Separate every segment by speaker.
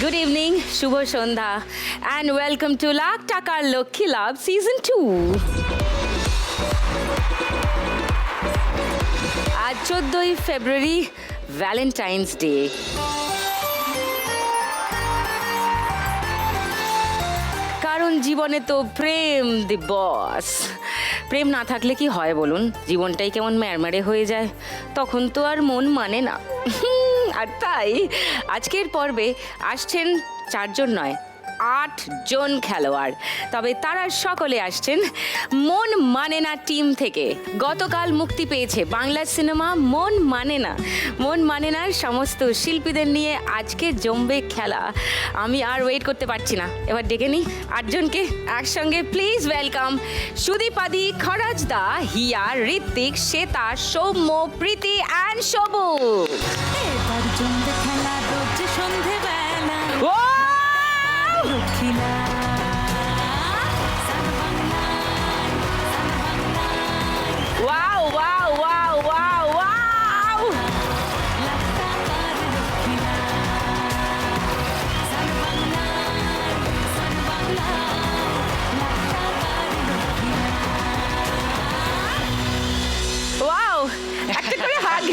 Speaker 1: Good evening, Shubho Sandhya, and welcome to lakh টাকার লক্ষ্মী লাভ season 2. আজ 14ই ফেব্রুয়ারি, Valentine's day. কারণ জীবনে তো প্রেম দি বস। প্রেম না থাকলে কি হয় বলুন, জীবনটাই কেমন ম্যারম্যারে হয়ে যায়, তখন তো আর মন মানে না। আর তাই আজকের পর্বে আসছেন 4 জন নয়, 8 জন খেলোয়াড়। তবে তারা সকলে আসছেন মন মানে না টিম থেকে। গতকাল মুক্তি পেয়েছে বাংলা সিনেমা মন মানে না। মন মানে নার সমস্ত শিল্পীদের নিয়ে আজকে জমবে খেলা। আমি আর ওয়েট করতে পারছি না, এবার ডেকে নিই 8 জনকে একসঙ্গে। প্লিজ ওয়েলকাম সুদীপাদি, খরাজদা, হিয়া, ঋত্বিক, শ্বেতা, সৌম্য, প্রীতি অ্যান্ড শোভু।
Speaker 2: এবার জমবে খেলা রোজ সন্ধেবেলা।
Speaker 1: ও
Speaker 2: লক্ষ্মীলা
Speaker 1: wow wow wow wow wow! Wow, একটা করে hug.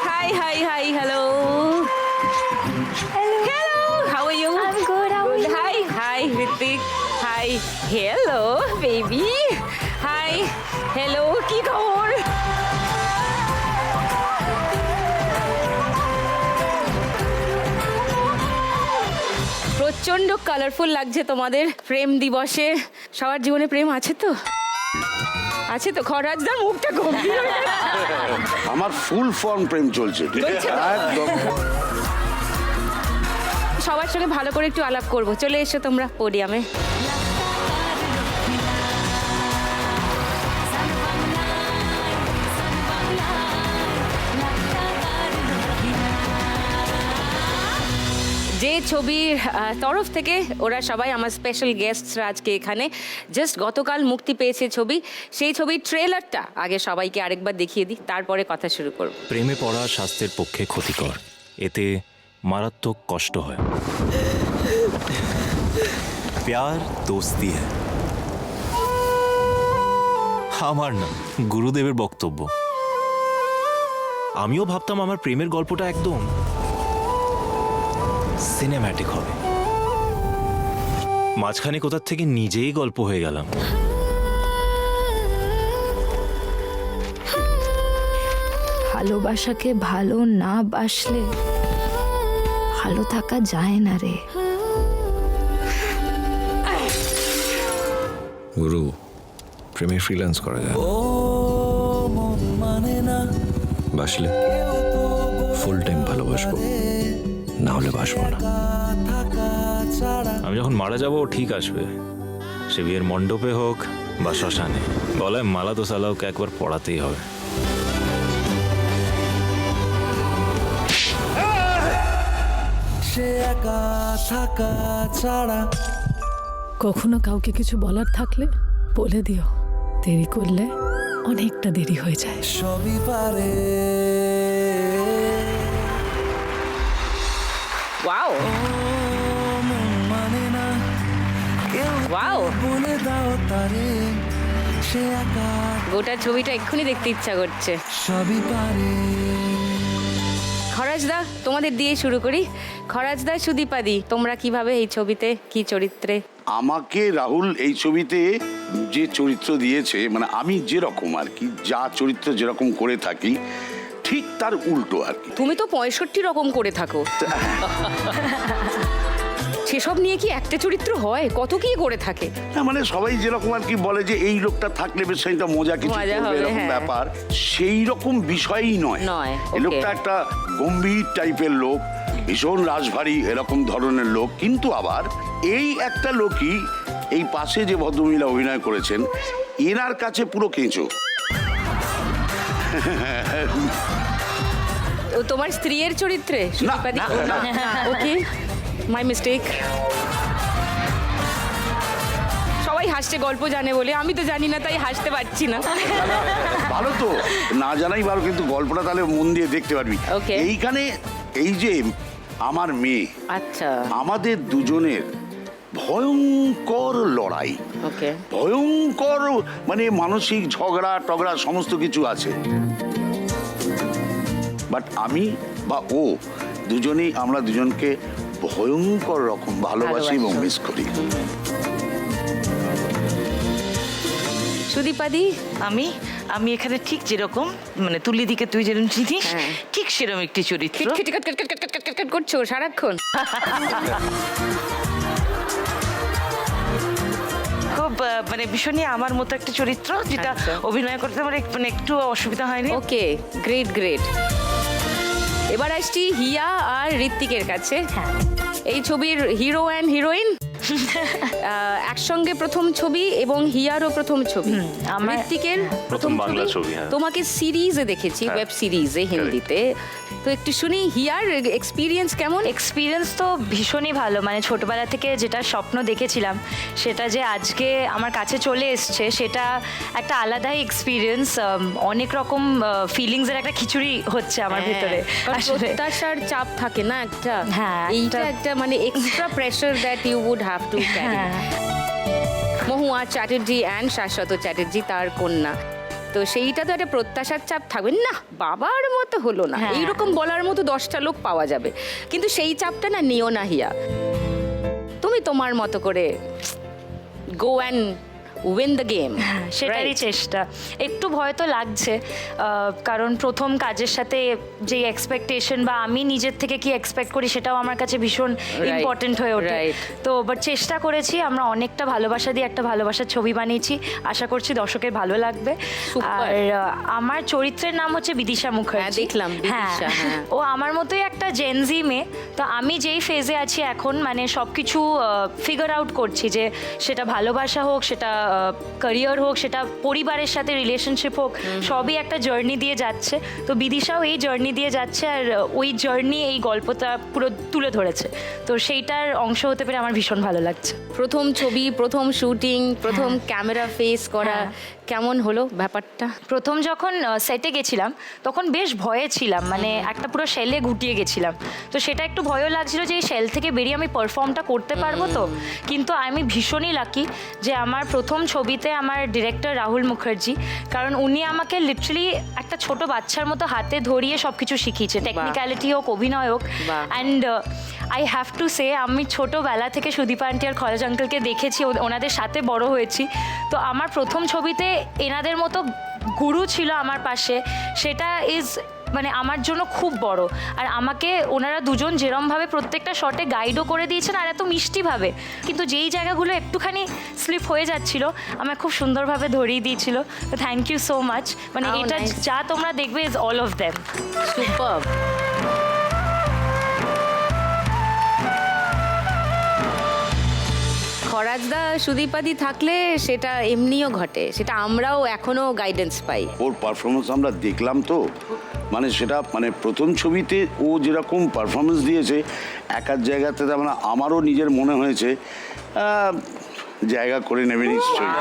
Speaker 1: Hi hi hi, hello hello, how are you?
Speaker 2: I'm good, how are you?
Speaker 1: Hi hi Ritwik, hi hello baby, hi hello, কি খবর? প্রচন্ড কালারফুল লাগছে তোমাদের প্রেম দিবসে। সবার জীবনে প্রেম আছে তো? আছে তো? খরাজদার মুখটা গম্ভীর হয়ে গেল।
Speaker 3: আমার ফুল ফর্ম প্রেম চলছে
Speaker 1: চলছে তো?
Speaker 3: একদম।
Speaker 1: সবার সঙ্গে ভালো করে একটু আলাপ করব। চলে এসো তোমরা পোডিয়ামে। যে ছবির তরফ থেকে ওরা সবাই আমার স্পেশাল গেস্টরা আজকে এখানে, জাস্ট গতকাল মুক্তি পেয়েছে ছবি, সেই ছবির ট্রেলারটা আগে সবাইকে আরেকবার দেখিয়ে দিই, তারপরে কথা শুরু করব।
Speaker 4: প্রেমে পড়া স্বাস্থ্যের পক্ষে ক্ষতিকর, এতে মারাত্মক কষ্ট হয়। প্যার দোস্তি হ্যায়। আমার না, গুরুদেবের বক্তব্য। আমিও ভাবতাম আমার প্রেমের গল্পটা একদম সিনেম্যাটিক হবে, মাঝখানে কোথার থেকে নিজেই গল্প হয়ে গেলাম।
Speaker 2: ভালোবাসাকে ভালো না বাসলে ভালো থাকা যায় না রে।
Speaker 5: গুরু, প্রেমে ফ্রিল্যান্স করা যায় বাসলে ফুল টাইম ভালোবাসবো, না হলে বাসবো না।
Speaker 4: আমি যখন মারা যাবো ও ঠিক আসবে, সে বিয়ের মণ্ডপে হোক বা শ্মশানে, গলায় মালা তো সালা ওকে একবার পড়াতেই হবে।
Speaker 6: কখনো কাউকে কিছু বলার থাকলে বলে দিও, দেরি করলে অনেকটা দেরি হয়ে যায়।
Speaker 7: সবই পারে
Speaker 1: ওয়াও
Speaker 7: মানে না কেউ
Speaker 1: ওয়াও,
Speaker 7: বলে দাও তারে সে একা
Speaker 1: গোটা ছবিটা এক্ষুনি দেখতে ইচ্ছা করছে।
Speaker 7: সবই পারে।
Speaker 1: খরাজদা, তোমাদের দিয়ে শুরু করি। খরাজদা, সুদীপাদি, তোমরা কিভাবে এই ছবিতে কি চরিত্রে?
Speaker 3: আমাকে রাহুল এই ছবিতে যে চরিত্র দিয়েছে, মানে আমি যেরকম আর কি, যা চরিত্র যেরকম করে থাকি ঠিক তার উল্টো আর কি।
Speaker 1: তুমি তো 65 রকম করে থাকো। সেসব নিয়ে কি একটা চরিত্র হয়? কত কি করে থাকে?
Speaker 3: না মানে সবাই যেরকম আর কি বলে যে এই লোকটা থাকলে বেশ একটা মজা কিছু
Speaker 1: মজা
Speaker 3: করবে,
Speaker 1: হবে,
Speaker 3: এরকম
Speaker 1: হ্যাঁ।
Speaker 3: ব্যাপার, সেই রকম বিষয়ই নয়।
Speaker 1: নয়,
Speaker 3: এই
Speaker 1: okay.
Speaker 3: লোকটা একটা গম্ভীর টাইপের লোক, ভীষণ রাশভারী এরকম ধরনের লোক, কিন্তু আবার এই একটা লোকই, এই পাশে যে ভদ্রমহিলা অভিনয় করেছেন, এনার কাছে পুরো কেঁচো।
Speaker 1: ও তোমার স্ত্রীর চরিত্রে সুদীপাদি?
Speaker 3: না,
Speaker 1: ওকে, মাই মিস্টেক। সবাই সবাই হাসছে গল্প জানে বলে, আমি তো জানি না তাই হাসতে পারছি না।
Speaker 3: ভালো তো, না জানাই ভালো, কিন্তু গল্পটা তাহলে মন দিয়ে দেখতে পারবি।
Speaker 1: Okay.
Speaker 3: এইখানে এই যে আমার মেয়ে,
Speaker 1: আচ্ছা,
Speaker 3: আমাদের দুজনের ভয়ঙ্কর লড়াই,
Speaker 1: ওকে।
Speaker 3: ভয়ঙ্কর মানে মানসিক ঝগড়া টগড়া সমস্ত কিছু আছে, বাট আমি বা ও দুজনেই আমরা দুজনকে ভয়ঙ্কর রকম ভালোবাসি এবং মিস করি।
Speaker 1: সুদীপাদি,
Speaker 8: আমি আমি এখানে ঠিক যেরকম মানে তুলি দিকে তুই যেরকম চিনিস
Speaker 1: হ্যাঁ।
Speaker 8: ঠিক সেরকম একটি চরিত্র।
Speaker 1: খিটখিট করছো সারাক্ষণ।
Speaker 8: খুব মানে ভীষণই আমার মতো একটা চরিত্র, যেটা
Speaker 1: আচ্ছা।
Speaker 8: অভিনয় করতে আমার মানে একটু অসুবিধা হয়নি।
Speaker 1: ওকে, গ্রেট গ্রেট। এবার আসছি হিয়া আর ঋত্বিকের কাছে। এই ছবির হিরো অ্যান্ড হিরোইন একসঙ্গে প্রথম ছবি এবং হিয়ারও প্রথম ছবি।
Speaker 8: আমার-
Speaker 1: ঋত্বিকের
Speaker 4: প্রথম বাংলা ছবি, হ্যাঁ।
Speaker 1: তোমাকে সিরিজে দেখেছি,
Speaker 4: হ্যাঁ।
Speaker 1: ওয়েব সিরিজে হিন্দিতে। তো একটু শুনি হিয়ার এক্সপিরিয়েন্স কেমন।
Speaker 2: এক্সপিরিয়েন্স তো ভীষণই ভালো, মানে ছোটবেলা থেকে যেটা স্বপ্ন দেখেছিলাম সেটা যে আজকে আমার কাছে চলে এসছে, সেটা একটা আলাদাই এক্সপিরিয়েন্স। অনেক রকম ফিলিংসের একটা খিচুড়ি হচ্ছে আমার ভিতরে আসলে।
Speaker 1: প্রত্যাশার চাপ থাকে না একটা,
Speaker 2: হ্যাঁ,
Speaker 1: এইটা একটা মানে extra pressure that you would have to carry.
Speaker 2: হ্যাঁ।
Speaker 1: মহুয়া চ্যাটার্জি অ্যান্ড শাশ্বত চ্যাটার্জি তার কন্যা, তো সেইটা তো একটা প্রত্যাশার চাপ থাকবে না, বাবার মতো হলো না,
Speaker 2: হ্যাঁ।
Speaker 1: এইরকম বলার মতো 10টা লোক পাওয়া যাবে, কিন্তু সেই চাপটা না নিও না হিয়া। তুমি তোমার মতো করে go and win the game.
Speaker 2: সেটারই চেষ্টা। একটু ভয় তো লাগছে, কারণ প্রথম কাজের সাথে যে এক্সপেকটেশন বা আমি নিজের থেকে কি এক্সপেক্ট করি সেটাও আমার কাছে ভীষণ ইম্পর্টেন্ট হয়ে ওঠে।
Speaker 1: right.
Speaker 2: তো বাট চেষ্টা করেছি, আমরা অনেকটা ভালোবাসা দিয়ে একটা ভালোবাসার ছবি বানিয়েছি, আশা করছি দর্শকের ভালো লাগবে।
Speaker 1: Super.
Speaker 2: আর আমার চরিত্রের নাম হচ্ছে বিদিশা মুখার্জি।
Speaker 1: দেখলাম, বিদিশা, হ্যাঁ।
Speaker 2: ও আমার মতোই একটা জেনজি মেয়ে। তো আমি যেই ফেজে আছি এখন, মানে সব কিছু ফিগার আউট করছি, যে সেটা ভালোবাসা হোক, সেটা ক্যারিয়ার হোক, সেটা পরিবারের সাথে রিলেশনশিপ হোক, সবই একটা জার্নি দিয়ে যাচ্ছে। তো বিদিশাও এই জার্নি দিয়ে যাচ্ছে, আর ওই জার্নি এই গল্পটা পুরো তুলে ধরেছে। তো সেইটার অংশ হতে পেরে আমার ভীষণ ভালো লাগছে।
Speaker 1: প্রথম ছবি, প্রথম শুটিং, প্রথম ক্যামেরা ফেস করা,
Speaker 2: হ্যাঁ।
Speaker 1: কেমন হলো ব্যাপারটা?
Speaker 2: প্রথম যখন সেটে গেছিলাম তখন বেশ ভয়ে ছিলাম, মানে একটা পুরো শেলে গুটিয়ে গেছিলাম। তো সেটা একটু ভয়ও লাগছিল যে এই শেল থেকে বেরিয়ে আমি পারফর্মটা করতে পারবো তো। কিন্তু আমি ভীষণই লাকি যে আমার প্রথম ছবিতে আমার ডিরেক্টর রাহুল মুখার্জি, কারণ উনি আমাকে লিটারালি একটা ছোট বাচ্চার মতো হাতে ধরিয়ে সব কিছু শিখিয়েছে, টেকনিক্যালিটি হোক, অভিনয় হোক।
Speaker 1: বাহ।
Speaker 2: And I have to say, আমি ছোটোবেলা থেকে সুদীপ আন্টি আর খরচ আঙ্কেলকে দেখেছি, ওনাদের সাথে বড় হয়েছি। তো আমার প্রথম ছবিতে এনাদের মতো গুরু ছিল আমার পাশে, সেটা ইজ মানে আমার জন্য খুব বড়। আর আমাকে ওনারা দুজন যেরমভাবে প্রত্যেকটা শটে গাইডও করে দিয়েছেন, আর এত মিষ্টিভাবে, কিন্তু যেই জায়গাগুলো একটুখানি স্লিপ হয়ে যাচ্ছিল আমায় খুব সুন্দরভাবে ধরিয়ে দিয়েছিল। তো থ্যাংক ইউ সো মাচ। মানে
Speaker 1: How
Speaker 2: এটা
Speaker 1: nice.
Speaker 2: যা তোমরা দেখবে is all of them.
Speaker 1: Super. খরাজদা সুদীপাদি থাকলে সেটা এমনিও ঘটে, সেটা আমরাও এখনো গাইডেন্স পাই।
Speaker 3: ওর পারফরমেন্স আমরা দেখলাম তো, মানে সেটা মানে প্রথম ছবিতে ও যেরকম পারফরমেন্স দিয়েছে, এক এক জায়গাতে তার মানে আমারও নিজের মনে হয়েছে জায়গা করে নেবে নিশ্চয়ই।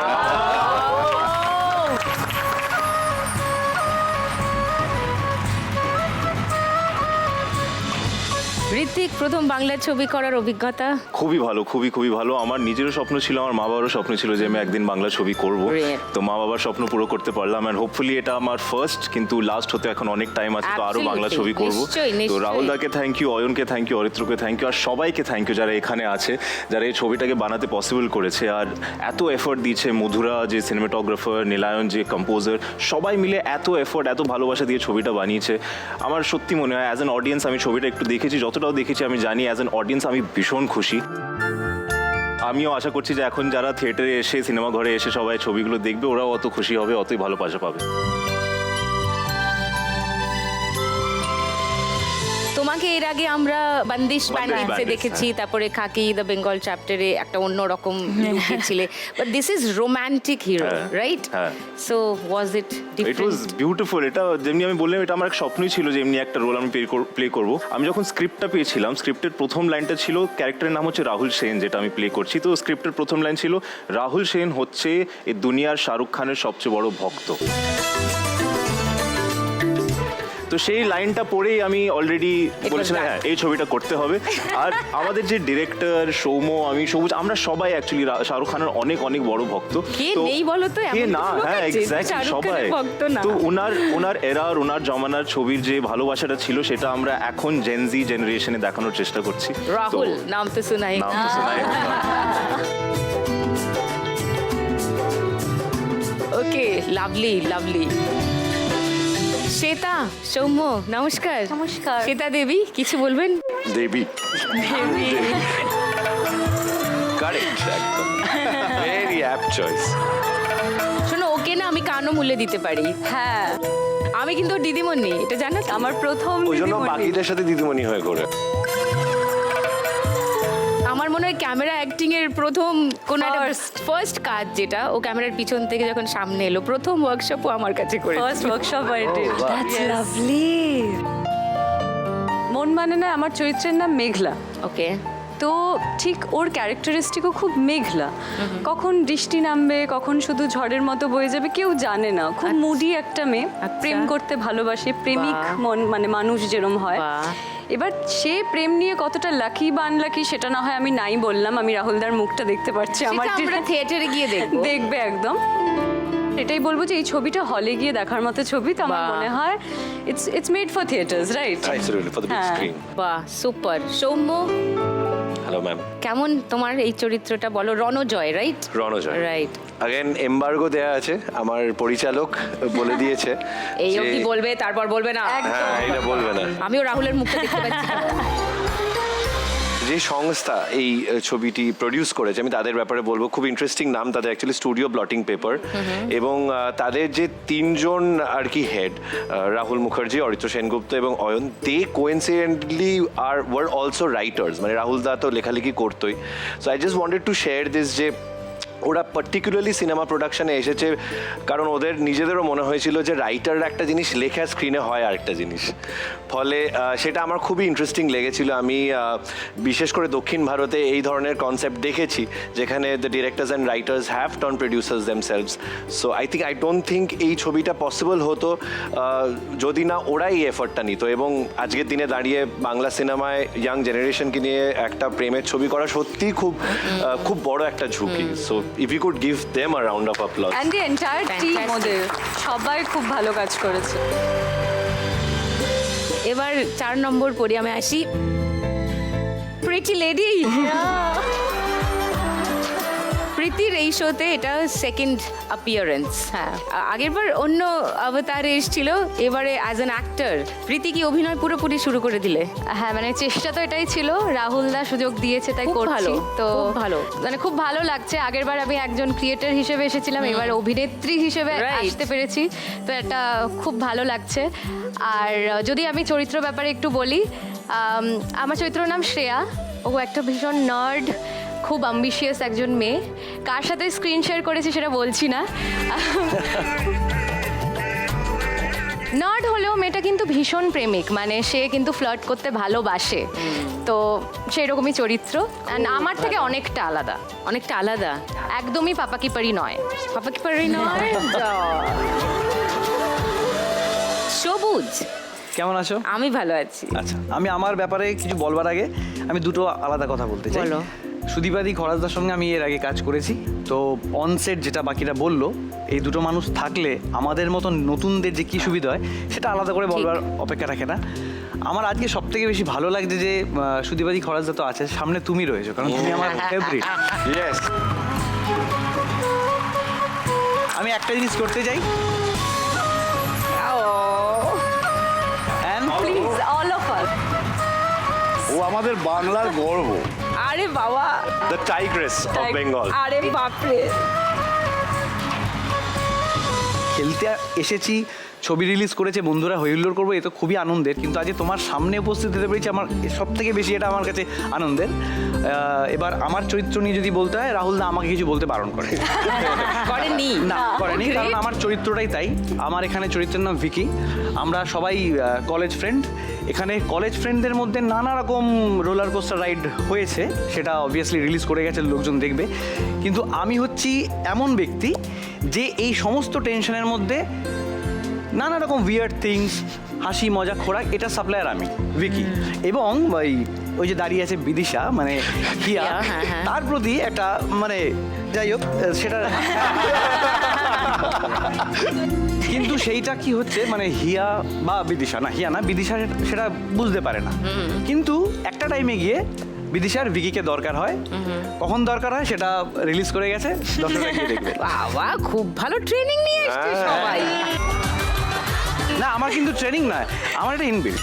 Speaker 1: ঋত্বিক, প্রথম বাংলা ছবি করার অভিজ্ঞতা?
Speaker 4: খুবই ভালো, খুবই খুবই ভালো। আমার নিজেরও স্বপ্ন ছিল, আমার মা বাবারও স্বপ্ন ছিল যে আমি একদিন বাংলা ছবি করব।
Speaker 1: Great.
Speaker 4: তো মা বাবার স্বপ্ন পুরো করতে পারলাম, এন্ড হোপফুলি এটা আমার ফার্স্ট, কিন্তু লাস্ট হতে এখন অনেক টাইম আছে, তো আরো বাংলা
Speaker 1: Absolutely.
Speaker 4: ছবি করব।
Speaker 1: নিশ্চয়ই,
Speaker 4: তো
Speaker 1: নিশ্চয়ই।
Speaker 4: রাহুল দাকে থ্যাংক ইউ, অয়নকে থ্যাংক ইউ, অরিত্রকে থ্যাংক ইউ, আর সবাইকে থ্যাংক ইউ যারা এখানে আছে, যারা এই ছবিটাকে বানাতে পসিবল করেছে আর এত এফোর্ট দিয়েছে। মধুরা যে সিনেমাটোগ্রাফার, নীলায়ন যে কম্পোজার, সবাই মিলে এত এফোর্ট, এত ভালোবাসা দিয়ে ছবিটা বানিয়েছে। আমার সত্যি মনে হয় অ্যাজ অ্যান অডিয়েন্স, আমি ছবিটা একটু দেখেছি, যতটাও দেখেছি আমি জানি অ্যাজ অ্যান অডিয়েন্স আমি ভীষণ খুশি। আমিও আশা করছি যে এখন যারা থিয়েটারে এসে, সিনেমা ঘরে এসে সবাই ছবিগুলো দেখবে, ওরাও অত খুশি হবে, অতই ভালোবাসা পাবে।
Speaker 1: তোমাকে তোমাকে এর আগে আমরা বন্দিশ ব্যান্ডিটসে
Speaker 4: Bandits,
Speaker 1: দেখেছি, তারপরে খাকি দ্য বেঙ্গল চ্যাপ্টারে একটা অন্যরকম লুকে ছিলে, but this is romantic hero,
Speaker 4: হ্যাঁ,
Speaker 1: রাইট?
Speaker 4: হ্যাঁ।
Speaker 1: So was it
Speaker 4: it was
Speaker 1: different?
Speaker 4: Beautiful. এটা যেমনি আমি বললাম, এটা আমার এক স্বপ্নই ছিল যে এমনি একটা রোল আমি প্লে করব। আমি যখন স্ক্রিপ্টটা পেয়েছিলাম, স্ক্রিপ্টের প্রথম লাইনটা ছিল, ক্যারেক্টারের নাম হচ্ছে রাহুল সেন, যেটা আমি প্লে করছি। তো স্ক্রিপ্টের প্রথম লাইন ছিল, রাহুল সেন হচ্ছে এই দুনিয়ার শাহরুখ খানের সবচেয়ে বড় ভক্ত। তো সেই লাইনটা পড়েই আমি অলরেডি বলেছিলাম
Speaker 1: done.
Speaker 4: হ্যাঁ এই ছবিটা করতে হবে। আর আমাদের যে ডিরেক্টর সৌম্য, আমি সবুজ, আমরা সবাই অ্যাকচুয়ালি শাহরুখ খানের অনেক অনেক বড় ভক্ত।
Speaker 1: কে
Speaker 4: তো-
Speaker 1: নেই বলো তো, এমন
Speaker 4: কে
Speaker 1: কিছু
Speaker 4: না,
Speaker 1: লোক
Speaker 4: হ্যাঁ
Speaker 1: আছে যে
Speaker 4: এক্স্যাক্টলি
Speaker 1: শাহরুখ
Speaker 4: সবাই।
Speaker 1: খানের ভক্ত না?
Speaker 4: তো ওনার এরার, ওনার জমানার ছবির যে ভালোবাসাটা ছিল, সেটা আমরা এখন জেনজি জেনারেশনে দেখানোর চেষ্টা করছি। তো
Speaker 1: রাহুল নাম তো শোনাই।
Speaker 4: নাম তো শোনাই।
Speaker 1: ওকে, লাভলি লাভলি। শ্বেতা, সৌম্য, নমস্কার।
Speaker 2: নমস্কার।
Speaker 1: শ্বেতা দেবী, কিছু বলবেন?
Speaker 3: দেবী।
Speaker 5: কারেক্ট, একদম ভেরি অ্যাপ্ট চয়েস।
Speaker 1: শোনো, ওকে না আমি কানও মূল্যে দিতে পারি।
Speaker 2: হ্যাঁ,
Speaker 1: আমি কিন্তু ওর দিদিমণি, এটা জানো তো?
Speaker 2: আমার প্রথম
Speaker 5: ওই জন্য
Speaker 2: দিদিমণি।
Speaker 5: বাকিদের সাথে দিদিমণি হয়ে করে।
Speaker 1: আমার মনে হয় ক্যামেরা অ্যাক্টিং এর প্রথম কোন একটা ফার্স্ট কাজ, যেটা ও ক্যামেরার পিছন থেকে যখন সামনে এলো, প্রথম ওয়ার্কশপও আমার কাছে করে।
Speaker 2: First workshop I did.
Speaker 9: That's lovely. মন মানে না, আমার চরিত্রের নাম মেঘলা।
Speaker 1: ওকে,
Speaker 9: তো ঠিক ওর ক্যারেক্টারিস্টিকও খুব মেঘলা। কখন বৃষ্টি নামবে, কখন শুধু ঝড়ের মতো বয়ে যাবে কেউ জানে না। খুব মুডি একটা মেয়ে,
Speaker 1: আচ্ছা।
Speaker 9: প্রেম করতে ভালোবাসে, প্রেমিক
Speaker 1: বাহ।
Speaker 9: মন মানে মানুষ যেরম হয়।
Speaker 1: বাহ।
Speaker 9: এবার সে প্রেম নিয়ে কতটা লাকি বা আনলাকি সেটা না হয় আমি নাই বললাম, আমি রাহুলদার মুখটা দেখতে পাচ্ছি, আমার
Speaker 1: সেটা আমরা থিয়েটারে গিয়ে দেখবো।
Speaker 9: দেখবে একদম। এটাই বলবো যে এই ছবিটা হলে গিয়ে দেখার মতো ছবি। তো আমার
Speaker 1: বাহ।
Speaker 9: মনে হয় it's made for theatres, right?
Speaker 5: Absolutely, for the big
Speaker 9: হ্যাঁ।
Speaker 5: screen.
Speaker 1: বাহ, সুপার। Soumya,
Speaker 5: hello ma'am.
Speaker 1: কেমন তোমার এই চরিত্রটা বলো? Ranjoy, right?
Speaker 5: Ranjoy.
Speaker 1: Right.
Speaker 5: Again embargo দেয়া আছে, আমার পরিচালক বলে দিয়েছে
Speaker 1: এই
Speaker 5: যে-
Speaker 1: অবধি বলবে, তারপর বলবে না।
Speaker 5: হ্যাঁ, এটা বলবে না।
Speaker 1: আমিও রাহুলের মুখটা দেখতে পাচ্ছি।
Speaker 5: যে সংস্থা এই ছবিটি প্রডিউস করেছে, আমি তাদের ব্যাপারে বলবো, খুব ইন্টারেস্টিং নাম তাদের, অ্যাকচুয়ালি স্টুডিও ব্লটিং পেপার। এবং তাদের যে তিনজন আর কি হেড, রাহুল মুখার্জি, অরিত্র সেনগুপ্ত এবং Ayan, they coincidentally were also writers. মানে রাহুল দা তো লেখালেখি করতোই। So I just wanted to share this যে ওরা পার্টিকুলারলি সিনেমা প্রোডাকশনে এসেছে কারণ ওদের নিজেদেরও মনে হয়েছিল যে রাইটাররা একটা জিনিস লেখা, স্ক্রিনে হয় আরেকটা জিনিস। ফলে সেটা আমার খুবই ইন্টারেস্টিং লেগেছিল। আমি বিশেষ করে দক্ষিণ ভারতে এই ধরনের কনসেপ্ট দেখেছি যেখানে the directors and writers have turn producers themselves. So I don't think এই ছবিটা পসিবল হতো যদি না ওরা এই এফর্টটা নিত। এবং আজকের দিনে দাঁড়িয়ে বাংলা সিনেমায় ইয়াং জেনারেশনকে নিয়ে একটা প্রেমের ছবি করা সত্যিই খুব বড় একটা ঝুঁকি। So if you could give them a round of applause.
Speaker 9: And the entire team,
Speaker 1: Fantastic.
Speaker 9: ওদের সবাই খুব ভালো কাজ করেছে।
Speaker 1: এবার 4 নম্বর পড়ি, আমি আসি। Pretty lady. প্রীতির এই শোতে এটা সেকেন্ড অ্যাপিয়ারেন্স। হ্যাঁ, আগেরবার অন্য অবতারে এসেছিল, এবারে অ্যাজ অ্যান অ্যাক্টর। প্রীতি কি অভিনয় পুরোপুরি শুরু করে দিলে?
Speaker 10: হ্যাঁ, মানে চেষ্টা তো এটাই ছিল, রাহুল দা সুযোগ দিয়েছে তাই
Speaker 1: খুব
Speaker 10: করছি।
Speaker 1: ভালো,
Speaker 10: তো
Speaker 1: খুব ভালো।
Speaker 10: মানে খুব ভালো লাগছে। আগেরবার আমি একজন ক্রিয়েটর হিসেবে এসেছিলাম, এবার অভিনেত্রী হিসেবে
Speaker 1: Right.
Speaker 10: আসতে পেরেছি, তো এটা খুব ভালো লাগছে। আর যদি আমি চরিত্র ব্যাপারে একটু বলি, আমার চরিত্রের নাম শ্রেয়া। ও একটা ভীষণ নার্ড, খুব অ্যাম্বিশিয়াস একজন মেয়ে। কার সাথে স্ক্রিন শেয়ার করেছি সেটা বলছি না। নার্ড হলেও মেয়েটা কিন্তু ভীষণ প্রেমিক, মানে সে কিন্তু ফ্লার্ট করতে ভালোবাসে। তো সেই রকমই চরিত্র, অ্যান্ড আমার থেকে অনেকটা আলাদা।
Speaker 1: অনেকটা আলাদা,
Speaker 10: একদমই পাপাকি পারি নয়।
Speaker 1: পাপাকি পারি নয়। সবুজ,
Speaker 11: কেমন আছো?
Speaker 1: আমি ভালো আছি।
Speaker 11: আচ্ছা, আমি আমার ব্যাপারে কিছু বলবার আগে আমি দুটো আলাদা কথা বলতে চাই।
Speaker 1: বলো।
Speaker 11: সুদীপাদি খরাজদার সঙ্গে আমি এর আগে কাজ করেছি। তো অনসেট যেটা বাকিরা বললো, এই দুটো মানুষ থাকলে আমাদের মতন নতুনদের যে কী সুবিধা হয় সেটা আলাদা করে বলবার অপেক্ষা রাখে না। আমার আজকে সব থেকে বেশি ভালো লাগছে যে সুদীপাদি খরাজদা তো আছে, সামনে তুমি রয়েছো, কারণ তুমি আমার ফেভারিট।
Speaker 5: Yes.
Speaker 11: আমি একটা জিনিস করতে চাই, And
Speaker 9: please all of us.
Speaker 3: ও আমাদের বাংলার গর্ব।
Speaker 1: আরে বাবা,
Speaker 5: The tigress of Bengal.
Speaker 1: আরে বাপরে।
Speaker 11: খেলতে এসেছি ছবি রিলিজ করেছে, বন্ধুরা হইহুল্লোড় করবো, এ তো খুবই আনন্দের, কিন্তু আজকে তোমার সামনে উপস্থিত হতে পেরেছি আমার সব থেকে বেশি এটা আমার কাছে আনন্দের। এবার আমার চরিত্র নিয়ে যদি বলতে হয়, রাহুল দা আমাকে কিছু বলতে বারণ করে
Speaker 1: করেনি
Speaker 11: না, করেনি, কারণ আমার চরিত্রটাই তাই। আমার এখানে চরিত্রের নাম ভিকি। আমরা সবাই কলেজ ফ্রেন্ড। এখানে কলেজ ফ্রেন্ডদের মধ্যে নানা রকম রোলার কোস্টার রাইড হয়েছে, সেটা অবভিয়াসলি রিলিজ করে গেছে, লোকজন দেখবে। কিন্তু আমি হচ্ছি এমন ব্যক্তি যে এই সমস্ত টেনশনের মধ্যে নানা রকম উইয়ার্ড থিংস, হাসি মজা খোরাক, এটা সাপ্লায়ার আমি ভিকি। এবং ওই যে দাঁড়িয়ে আছে বিদিশা, মানে হিয়া, তার প্রতি একটা মানে যাই হোক সেটা কিন্তু সেইটা কি হচ্ছে, মানে হিয়া বা বিদিশা, না হিয়া না বিদিশা, সেটা বুঝতে পারে না। কিন্তু একটা টাইমে গিয়ে বিদিশার ভিকিকে দরকার হয়। কখন দরকার হয় সেটা রিলিজ করে গেছে, দর্শকরা গিয়ে দেখবে।
Speaker 1: বাবা, খুব ভালো ট্রেনিং নিয়ে এসছে সবাই।
Speaker 11: না, আমার কিন্তু ট্রেনিং নয়, আমার এটা ইনবিল্ট।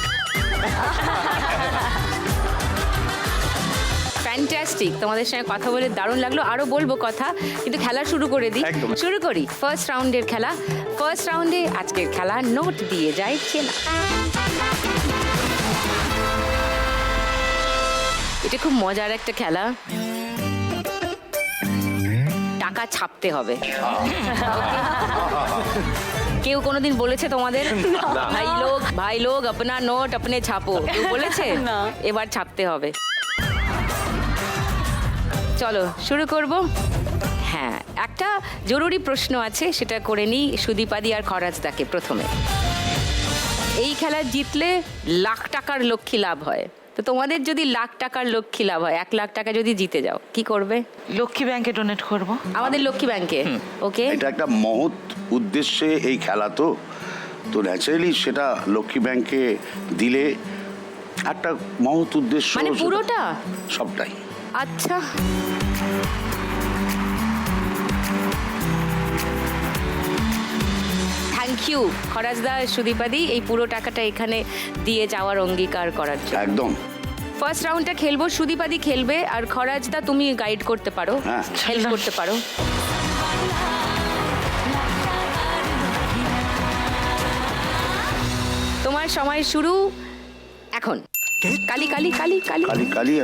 Speaker 1: ফ্যান্টাস্টিক, তোমাদের সঙ্গে কথা বলে দারুণ লাগলো, আরো বলবো কথা, কিন্তু খেলা শুরু করে দিই।
Speaker 11: একদম।
Speaker 1: শুরু করি ফার্স্ট রাউন্ডের খেলা। ফার্স্ট রাউন্ডে আজকের খেলা নোট দিয়ে যায় চেনা। এটা খুব মজার একটা খেলা, টাকা ছাপতে হবে। কেউ কোনোদিন বলেছে তোমাদের ভাই লোক আপনা নোট আপনি ছাপো, কেউ বলেছে? এবার ছাপতে হবে। চলো শুরু করব। হ্যাঁ, একটা জরুরি প্রশ্ন আছে, সেটা করে নিই সুদীপাদি আর খরাজদাকে প্রথমে। এই খেলা জিতলে লাখ টাকার লক্ষ্মী লাভ হয়, তো তোমাদের যদি লাখ টাকার লক্ষ্মী লাভ হয়, 1 লাখ টাকা যদি জিতে যাও, কি করবে?
Speaker 8: লক্ষ্মী ব্যাংকে ডোনেট করব।
Speaker 1: আমাদের লক্ষ্মী ব্যাংকে। ওকে,
Speaker 3: এটা একটা মহৎ উদ্দেশ্যে এই খেলা, তো ন্যাচারালি সেটা লক্ষ্মী ব্যাংকে দিলে একটা মহৎ উদ্দেশ্য।
Speaker 1: মানে পুরোটা?
Speaker 3: সবটাই।
Speaker 1: আচ্ছা, থ্যাংক ইউ খরাজদা, সুদীপাদি, এই পুরো টাকাটা এখানে দিয়ে যাওয়ার অঙ্গীকার করার জন্য।
Speaker 3: একদম।
Speaker 1: ফার্স্ট রাউন্ডটা খেলবো, সুদীপাদি খেলবে, আর খরাজদা তুমি গাইড করতে পারো,
Speaker 3: হ্যাঁ।
Speaker 1: হেল্প করতে পারো। তোমার সময় শুরু এখন। কালি কালি কালি কালি
Speaker 3: কালি কালি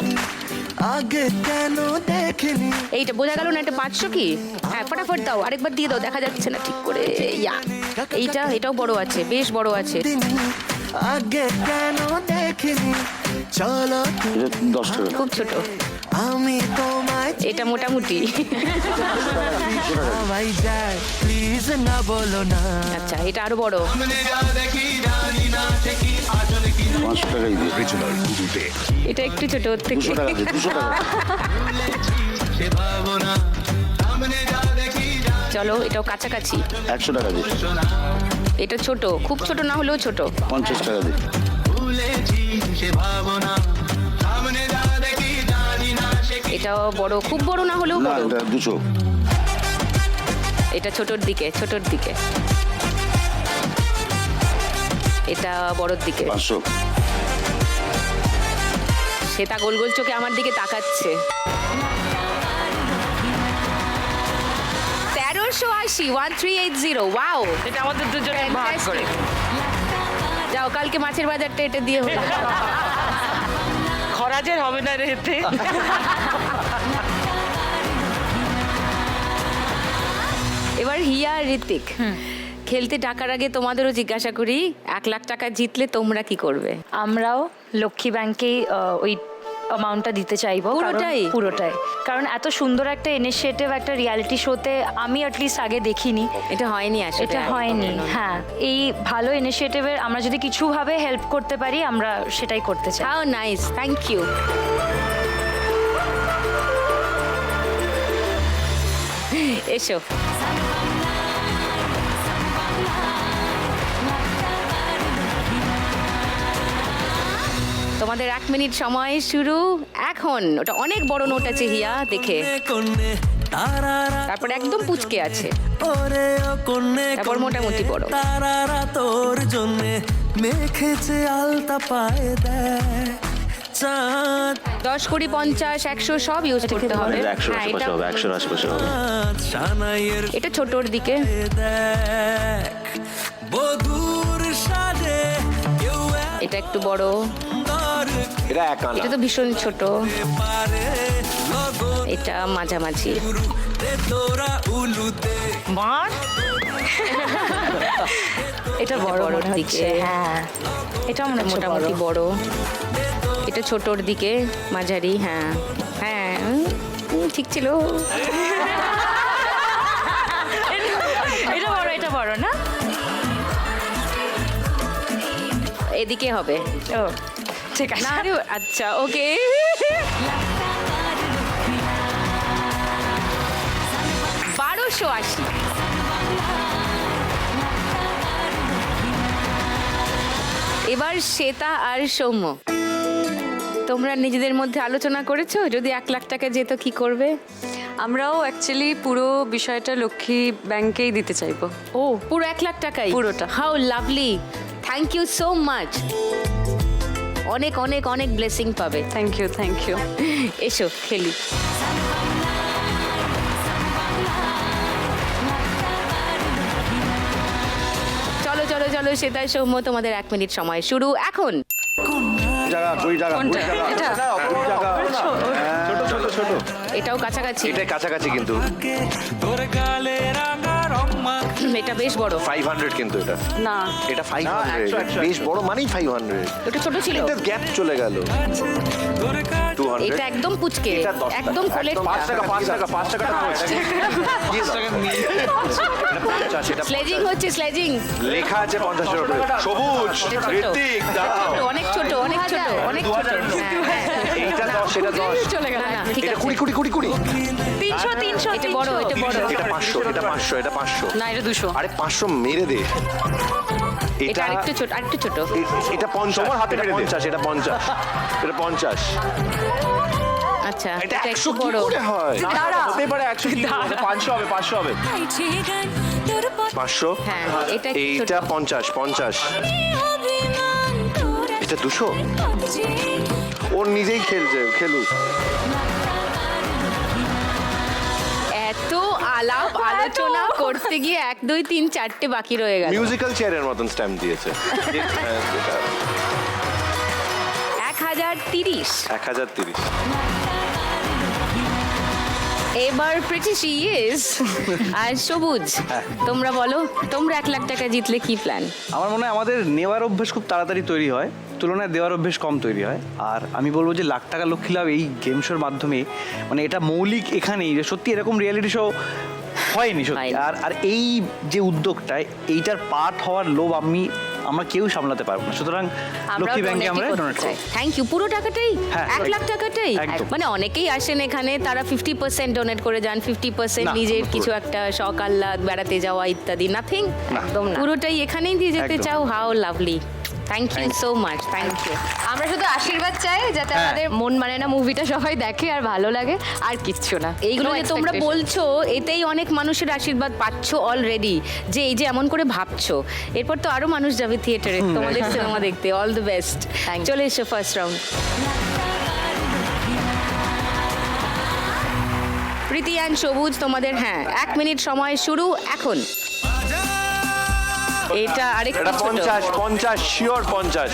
Speaker 7: আগে কেন দেখিনি
Speaker 1: এইটা বোঝা গেল না, এটা 500 কি? হ্যাঁ, ফটাফট দাও, আরেকবার দিয়ে দাও, দেখা যাচ্ছে না ঠিক করে। ইয়া, এটাও বড় আছে, বেশ বড় আছে।
Speaker 7: আগে কেন দেখিনি চলো
Speaker 3: 10 টাকা।
Speaker 1: খুব ছোট,
Speaker 7: আমি তোমায়
Speaker 1: এটা মোটামুটি।
Speaker 7: সবাই যায় প্লিজ না বলো না
Speaker 1: আচ্ছা, এটা আরো বড়।
Speaker 3: 500 টাকাই দিয়ে।
Speaker 1: এটা একটু ছোট ওর থেকে।
Speaker 3: 200 টাকা দিয়ে, 200 টাকা।
Speaker 1: চলো, এটাও কাছাকাছি।
Speaker 3: 100 টাকা দিয়ে।
Speaker 1: এটা ছোট, খুব ছোট না হলেও ছোট।
Speaker 3: 50 টাকা দিয়ে।
Speaker 1: এটাও বড়, খুব বড় না হলেও
Speaker 3: না,
Speaker 1: বড়।
Speaker 3: এটা 200।
Speaker 1: এটা ছোটর দিকে, ছোটর দিকে। এটা বড়র দিকে।
Speaker 3: 500।
Speaker 1: সেটা গোল গোল চোখে আমার দিকে তাকাচ্ছে। 1380, 1380। ওয়াও,
Speaker 8: এটা আমাদের দুজনের ভাগ করে।
Speaker 1: যাও, কালকে মাছের বাজারটা এটা দিয়ে হলো।
Speaker 8: খরাজের হবে না রে এতে।
Speaker 1: এবার হিয়া আর ঋত্বিক, খেলতে ডাকার আগে তোমাদেরও জিজ্ঞাসা করি, 1 লাখ টাকা জিতলে তোমরা কি করবে?
Speaker 2: আমরাও লক্ষ্মী ব্যাংকেই ওই অ্যামাউন্টটা দিতে চাইবো।
Speaker 1: পুরোটাই?
Speaker 2: পুরোটাই, কারণ এত সুন্দর একটা ইনিশিয়েটিভ একটা রিয়ালিটি শোতে আমি অ্যাটলিস্ট আগে দেখিনি।
Speaker 1: এটা হয়নি আসলে।
Speaker 2: এটা হয়নি। হ্যাঁ, এই ভালো ইনিশিয়েটিভের আমরা যদি কিছুভাবে হেল্প করতে পারি, আমরা সেটাই করতে চাই।
Speaker 1: How nice, thank you. এসো। তোমাদের 1 মিনিট সময় শুরু এখন। ওটা অনেক বড় নোট আছে হিয়া, দেখে। তারপর একদম পুচকে আছে, তারপর মোটামুটি বড়।
Speaker 7: তারারা তোর জন্য মেখেছে আলতা পায়ে দেয় চাঁদ
Speaker 1: 10, 20, 50, 100 সব ইউজ করতে হবে।
Speaker 4: 100
Speaker 1: হ্যাঁ,
Speaker 4: আশেপাশে হবে, 100 আশেপাশে হবে।
Speaker 7: সানাইয়ের
Speaker 1: এটা ছোটর দিকে।
Speaker 7: দেখ বধুর সাজে কেউ
Speaker 1: এটা একটু বড়,
Speaker 5: এটা এক আনা
Speaker 1: এটা তো ভীষণ ছোট,
Speaker 7: পারে লগন
Speaker 1: এটা মাঝামাঝি।
Speaker 7: তোরা উলুতে
Speaker 8: মার এটা বড়
Speaker 1: বড়র
Speaker 8: মনে
Speaker 1: দিকে।
Speaker 8: হচ্ছে হ্যাঁ এটা মনে হচ্ছে
Speaker 1: মোটামুটি
Speaker 8: বড়।
Speaker 1: বড়, এটা ছোটর দিকে, মাঝারি। হ্যাঁ হ্যাঁ, ঠিক ছিল।
Speaker 2: এটা বড় না?
Speaker 1: এদিকে হবে।
Speaker 2: ও ঠিক আছে।
Speaker 1: না রে, আচ্ছা ওকে। বারোশো আশি। এবার শ্বেতা আর সৌম্য, তোমরা নিজেদের মধ্যে আলোচনা করেছো যদি 1 লাখ টাকা যেত কি করবে?
Speaker 9: আমরাও অ্যাকচুয়ালি পুরো বিষয়টা লক্ষ্মী ব্যাংকেই দিতে চাইবো।
Speaker 1: ও পুরো 1 লাখ টাকাই?
Speaker 9: পুরোটা।
Speaker 1: How lovely, thank you so much. অনেক অনেক অনেক ব্লেসিং পাবে।
Speaker 9: Thank you, thank you.
Speaker 1: এসো খেলি। চলো চলো চলো, সেটাই সৌম্য, তোমাদের 1 মিনিট সময় শুরু এখন। এটাও কাছাকাছি,
Speaker 5: এটা কাছাকাছি কিন্তু
Speaker 7: তোর গালে রাঙা রম্মা
Speaker 1: এটা বেশ বড়।
Speaker 5: 500 কিন্তু এটা
Speaker 9: না,
Speaker 5: এটা 500 বেশ বড় মানেই 500
Speaker 1: ওটা ছোট ছিল।
Speaker 5: এটা গ্যাপ চলে গেল
Speaker 7: তোর কাছে
Speaker 5: 200
Speaker 1: এটা একদম পুচকে,
Speaker 5: এটা 10 টাকা।
Speaker 1: একদম কোলের।
Speaker 5: 5 টাকা 5 টাকা 5 টাকাটা পড়ছে এটা
Speaker 1: স্লেজিং হচ্ছে, স্লেজিং।
Speaker 5: লেখা আছে 50 এর উপরে সবুজ
Speaker 1: এটা ছোট।
Speaker 5: ঋত্বিক দাও
Speaker 1: অনেক ছোট, অনেক ছোট, অনেক ছোট। হ্যাঁ, হ্যাঁ।
Speaker 5: এইটা 10 এটা 10
Speaker 1: চলে গেল। না, না, ঠিক
Speaker 5: এটা
Speaker 1: আছে।
Speaker 5: 20 20 20
Speaker 2: 300
Speaker 1: এটা বড়, এটা বড়।
Speaker 5: এটা 500 এটা 500 এটা 500
Speaker 9: না, এটা 200।
Speaker 5: আরে 500 মেরে দে
Speaker 1: এটা আরেকটু ছোট, আরেকটু ছোট।
Speaker 5: এটা 50 তোমার হাতে 50 এটা 50 এটা 50
Speaker 1: আচ্ছা,
Speaker 5: এটা
Speaker 1: এটা
Speaker 5: 100
Speaker 1: একটু
Speaker 5: কি
Speaker 1: বড়।
Speaker 5: করে হয়
Speaker 4: হতে পারে 100 কি 500 হবে 500 হবে
Speaker 5: 500
Speaker 1: হ্যাঁ, এটা একটু ছোট।
Speaker 5: এইটা 50 50 এটা 200 ওর নিজেই খেলছে খেলুক
Speaker 1: এত আলাপ আলোচনা করতে গিয়ে 1 2 3 4টে বাকি রয়ে গেল।
Speaker 5: মিউজিক্যাল চেয়ারের মতন স্ট্যাম্প দিয়েছে
Speaker 1: 1030।
Speaker 5: 1030
Speaker 1: এবার প্রিটি ইয়েস আর সবুজ, তোমরা বলো, তোমরা 1 লাখ টাকা জিতলে কি প্ল্যান?
Speaker 11: আমার মনে হয় আমাদের নেওয়ার অভ্যেস খুব তাড়াতাড়ি তৈরি হয়, তুলনায় দেওয়ার অভ্যেস কম তৈরি হয়। আর আমি বলবো যে লাখ টাকা লক্ষ্মী লাভ এই গেম শোর মাধ্যমে মানে এটা মৌলিক এখানেই যে সত্যি এরকম রিয়েলিটি শো হয়নি সত্যি।
Speaker 1: হয়নি।
Speaker 11: আর এই যে উদ্যোগটা এইটার পার্ট হওয়ার লোভ আমরা কেউ সামলাতে পারবো না, সুতরাং লক্ষ্মী ব্যাংকে আমরা ডোনেট করব।
Speaker 1: Thank you. পুরো টাকাটাই?
Speaker 11: হ্যাঁ,
Speaker 1: 1 লাখ টাকাটাই?
Speaker 11: একদম।
Speaker 1: মানে অনেকেই আসেন এখানে, তারা 50% ডোনেট করে যান, 50%
Speaker 11: না,
Speaker 1: নিজের
Speaker 11: পুরো।
Speaker 1: কিছু একটা শখ আহ্লাদ, বেড়াতে যাওয়া ইত্যাদি। নাথিং,
Speaker 11: একদম না।
Speaker 1: পুরোটাই এখানেই দিয়ে যেতে
Speaker 11: একদম।
Speaker 1: চাও। How lovely, thank you so much, thank you.
Speaker 10: আমরা শুধু আশীর্বাদ চাই যাতে
Speaker 11: হ্যাঁ।
Speaker 10: আমাদের মন মানে না মুভিটা সবাই দেখে আর ভালো লাগে, আর কিচ্ছু না।
Speaker 1: এইগুলো
Speaker 10: No
Speaker 1: যে তোমরা
Speaker 10: expectation.
Speaker 1: বলছো, এতেই অনেক মানুষের আশীর্বাদ পাচ্ছ অলরেডি, যে এই যে এমন করে ভাবছো, এরপর তো আরো মানুষ যাবে থিয়েটারে তোমাদের সিনেমা দেখতে। All the best.
Speaker 10: Thank you.
Speaker 1: চলে এসো ফার্স্ট রাউন্ড। প্রীতি অ্যান্ড সবুজ, তোমাদের 1 মিনিট সময় শুরু এখন। এটা আরেকটু
Speaker 5: এটা
Speaker 1: ছোট।
Speaker 5: 50 শিওর 50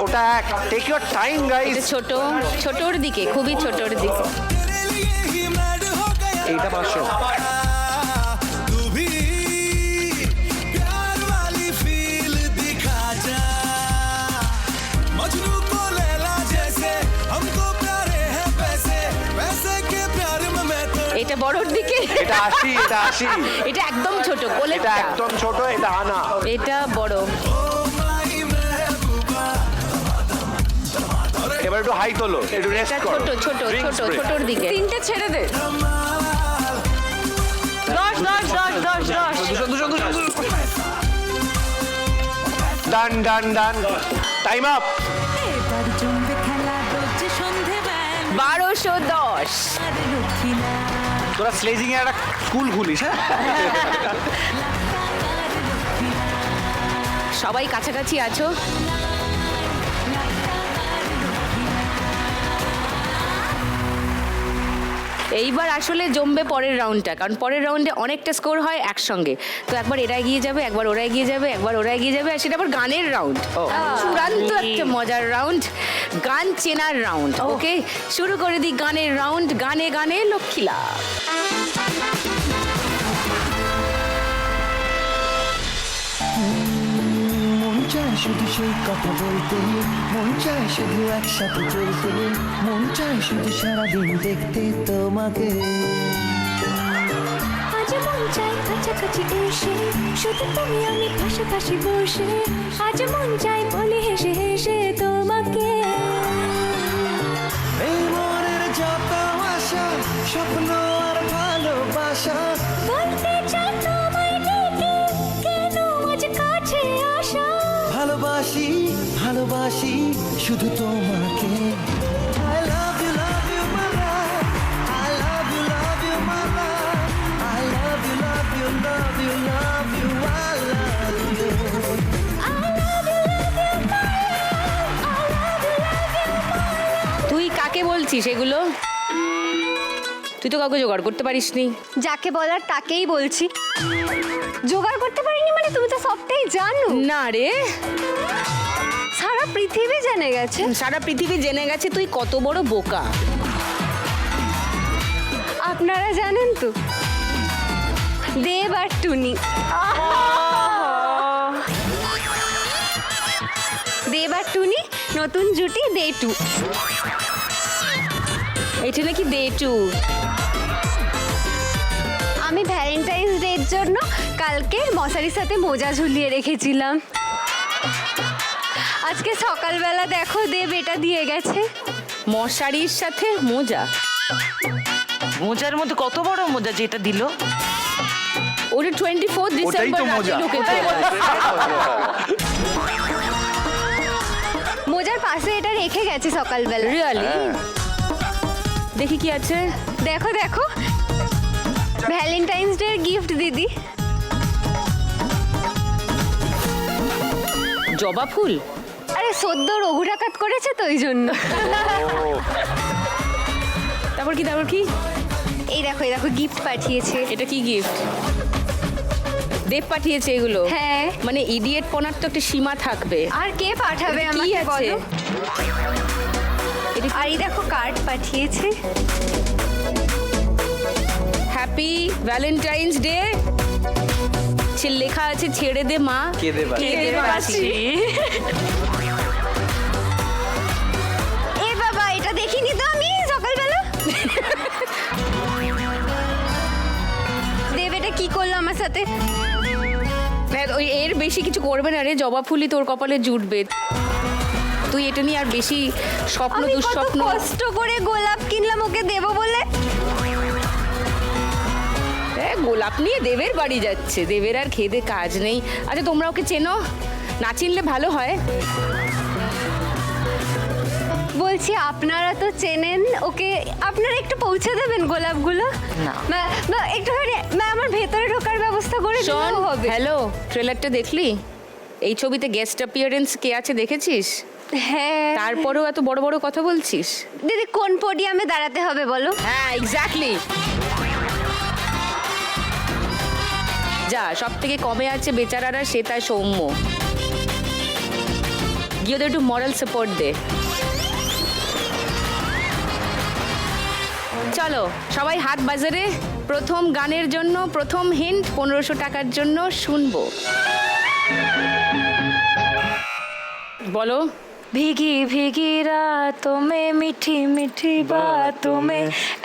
Speaker 5: ওটা এক টেক ইওর টাইম গাইস
Speaker 1: এটা ছোট, ছোটর দিকে, খুবই ছোটর দিকে।
Speaker 11: এইটা 500
Speaker 7: तू भी प्यार वाली फील दिखा जा मजनू को लैला जैसे हमको प्यारे हैं पैसे पैसे के प्यार में मैं तो
Speaker 1: এটা বড়র দিকে।
Speaker 5: এটা 80 এটা 80
Speaker 1: এটা একদম ছোট,
Speaker 5: এটা
Speaker 1: কোলেরটা।
Speaker 5: একদম ছোট এটা আনা
Speaker 1: এটা বড়।
Speaker 7: माई महबूबा
Speaker 5: এবার একটু হাই তোলো একটু রেস্ট
Speaker 1: এটা
Speaker 5: করো
Speaker 1: ছোট ছোট
Speaker 5: Drinks
Speaker 1: ছোট,
Speaker 5: break.
Speaker 1: ছোটর দিকে।
Speaker 9: 3টে ছেড়ে দে।
Speaker 2: 10
Speaker 5: ডান ডান ডান টাইম আপ
Speaker 1: 1210।
Speaker 11: তোরা স্লেজিং এর একটা স্কুল খুলিস। হ্যাঁ,
Speaker 1: সবাই কাছাকাছি আছো। এইবার আসলে জমবে পরের রাউন্ডটা, কারণ পরের রাউন্ডে অনেকটা স্কোর হয় একসঙ্গে। তো একবার এরা এগিয়ে যাবে, একবার ওরা এগিয়ে যাবে, একবার ওরা এগিয়ে যাবে, আর সেটা আবার গানের রাউন্ড। চূড়ান্ত একটা মজার রাউন্ড, গান চেনার রাউন্ড। ওকে, শুরু করে দিই গানের রাউন্ড। গানে গানে লক্ষ্মীলা।
Speaker 7: মন চায় শুধু সেই কথা বলতে, মন চায় শুধু একসাথে চলতে, মন চায় শুধু সারাদিন দেখতে তোমাকে।
Speaker 12: আজ মন চায় কাছাকাছি এসে, শুধু তুমি আমি পাশাপাশি বসে, আজ মন চায় বলে হেসে হেসে তোমাকে।
Speaker 7: এই মনের যত আশা, স্বপ্ন আর ভালোবাসা,
Speaker 12: বলতে চাই তোমায় ডেকে, কেন আজ কাছে আসা।
Speaker 7: ভালোবাসি ভালোবাসি শুধু তোমাকে। I love you my love, I love you my love, I love you love you love you love you, I love you.
Speaker 12: I love you my love, I love you my love.
Speaker 1: তুই কাকে বলছিস এগুলো? তুই তো কাউকে জোগাড় করতে পারিসনি।
Speaker 10: যাকে বলার তাকেই বলছি। জোগাড় করতে পারিনি মানে তুমি তো সবটাই জানো।
Speaker 1: না রে,
Speaker 10: সারা পৃথিবী জেনে গেছে।
Speaker 1: সারা পৃথিবী জেনে গেছে তুই কত বড় বোকা।
Speaker 10: আপনারা জানেন তো, দেব আর টুনি। দেব আর টুনি নতুন জুটি দে টু।
Speaker 1: এটা নাকি দে টু।
Speaker 10: আমি ভ্যালেন্টাইন্স ডের জন্য কালকে মশারির সাথে মোজা ঝুলিয়ে রেখেছিলাম। আজকে সকালবেলা দেখো দেব এটা দিয়ে গেছে।
Speaker 1: মশারির সাথে মোজা?
Speaker 8: মোজার মধ্যে কত বড় মোজা যেটা দিল?
Speaker 1: ওটা 24 ডিসেম্বর রাতে ঢুকেছে।
Speaker 10: মোজার পাশে এটা রেখে গেছে সকালবেলা।
Speaker 1: রিয়ালি? দেখি কি আছে।
Speaker 10: দেখো দেখো, ভ্যালেন্টাইন্স ডে গিফট দিদি।
Speaker 1: জবা ফুল?
Speaker 10: আরে সদ্য রঘু ডাকাত করেছে তো ওই জন্য।
Speaker 1: তারপর কি তারপর কি?
Speaker 10: এই দেখো গিফট পাঠিয়েছে।
Speaker 1: এটা কি গিফট? দেব পাঠিয়েছে এগুলো?
Speaker 10: হ্যাঁ।
Speaker 1: মানে ইডিয়েট পনার তো একটা সীমা থাকবে।
Speaker 10: আর কে পাঠাবে
Speaker 1: এটা কি
Speaker 10: আমাকে
Speaker 1: আছে?
Speaker 10: বলো। আর এই দেখো কার্ড পাঠিয়েছে।
Speaker 1: Happy Valentine's day. লেখা আছে ছেড়ে দে মা,
Speaker 11: কেঁদে বাঁচি।
Speaker 1: কেঁদে বাঁচি।
Speaker 10: এ বাবা, এটা দেখিনি তো আমি সকালবেলা। দেব এটা কি করলো আমার সাথে?
Speaker 1: ওই এর বেশি কিছু করবে না রে, জবা ফুলই তোর কপালে জুটবে। তুই এটা নিয়ে আর বেশি স্বপ্ন
Speaker 10: আমি কত
Speaker 1: দুঃস্বপ্ন।
Speaker 10: কষ্ট করে গোলাপ কিনলাম ওকে দেব বলে।
Speaker 1: গোলাপ নিয়ে দেবের বাড়ি যাচ্ছে। দেবের আর খেদে কাজ নেই। আচ্ছা তোমরা ওকে চেনো? না চিনলে ভালো হয়।
Speaker 10: বলছি আপনারা তো চেনেন ওকে, আপনারা একটু পৌঁছে দেবেন গোলাপগুলো?
Speaker 8: না।
Speaker 10: একটুখানি আমার ভেতরে ঢোকার ব্যবস্থা করে
Speaker 1: শোন,
Speaker 10: দিলেও হবে।
Speaker 1: হ্যালো, ট্রেলারটা দেখলি? এই ছবিতে গেস্ট অ্যাপিয়ারেন্স কে আছে দেখেছিস?
Speaker 10: হ্যাঁ।
Speaker 1: তারপরেও এত বড় বড় কথা বলছিস?
Speaker 10: দিদি কোন পোডিয়ামে দাঁড়াতে হবে বলো?
Speaker 1: হ্যাঁ এক্স্যাক্টলি। যা, সব থেকে কমে আছে বেচারারা, সে তার সৌম্য। গিয়ে ওদের একটু মরাল সাপোর্ট দে। চলো সবাই হাত বাজারে। প্রথম গানের জন্য প্রথম হিন্ট 1500 টাকার জন্য শুনবো। বলো।
Speaker 2: भीगी भीगी रातों में मीठी मीठी बातों में